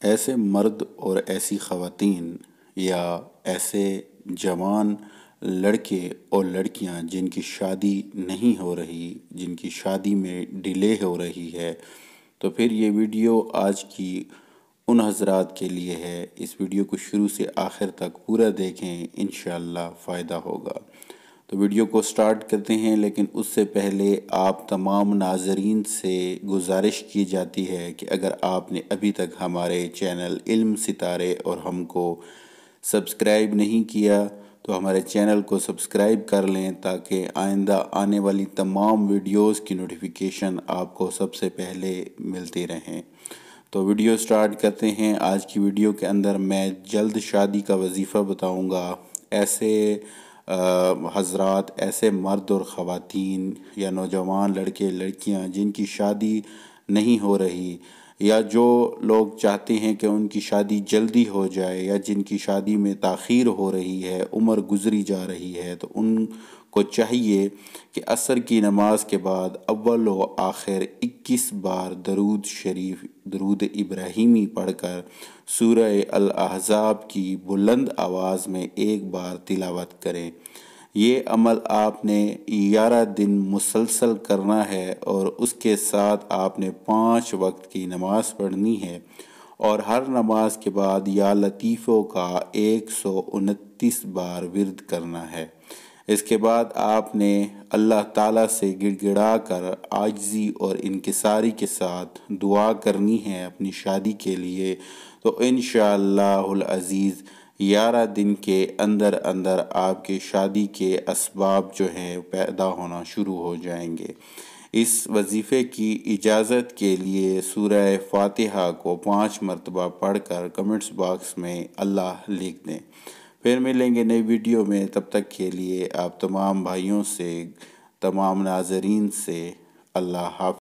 ایسے مرد اور ایسی خواتین یا ایسے جوان لڑکے اور لڑکیاں جن کی شادی نہیں ہو رہی، جن کی شادی میں ڈیلے ہو رہی ہے، تو پھر یہ ویڈیو آج کی ان حضرات کے لیے ہے۔ اس ویڈیو کو شروع سے آخر تک پورا دیکھیں، انشاءاللہ فائدہ ہوگا۔ تو ویڈیو کو سٹارٹ کرتے ہیں، لیکن اس سے پہلے آپ تمام ناظرین سے گزارش کی جاتی ہے کہ اگر آپ نے ابھی تک ہمارے چینل علم ستارے اور ہم کو سبسکرائب نہیں کیا تو ہمارے چینل کو سبسکرائب کر لیں تاکہ آئندہ آنے والی تمام ویڈیوز کی نوٹیفیکیشن آپ کو سب سے پہلے ملتی رہیں۔ تو ویڈیو سٹارٹ کرتے ہیں۔ آج کی ویڈیو کے اندر میں جلد شادی کا وظیفہ بتاؤں گا۔ ایسے حضرات، ایسے مرد اور خواتین یا نوجوان لڑکے لڑکیاں جن کی شادی نہیں ہو رہی، یا جو لوگ چاہتے ہیں کہ ان کی شادی جلدی ہو جائے، یا جن کی شادی میں تاخیر ہو رہی ہے، عمر گزری جا رہی ہے، تو ان کو چاہیے کہ عصر کی نماز کے بعد اول و آخر 21 بار درود شریف، درود ابراہیمی پڑھ کر سورہ الاحزاب کی بلند آواز میں ایک بار تلاوت کریں۔ یہ عمل آپ نے 11 دن مسلسل کرنا ہے، اور اس کے ساتھ آپ نے 5 وقت کی نماز پڑھنی ہے، اور ہر نماز کے بعد یا لطیفوں کا 129 بار ورد کرنا ہے۔ اس کے بعد آپ نے اللہ تعالیٰ سے گڑ گڑا کر عاجزی اور انکساری کے ساتھ دعا کرنی ہے اپنی شادی کے لیے۔ تو انشاءاللہ العزیز 11 دن کے اندر اندر آپ کے شادی کے اسباب جو ہیں پیدا ہونا شروع ہو جائیں گے۔ اس وظیفے کی اجازت کے لیے سورہ فاتحہ کو 5 مرتبہ پڑھ کر کمنٹس باکس میں اللہ لکھ دیں۔ پھر ملیں گے نئی ویڈیو میں، تب تک کے لیے آپ تمام بھائیوں سے، تمام ناظرین سے اللہ حافظ۔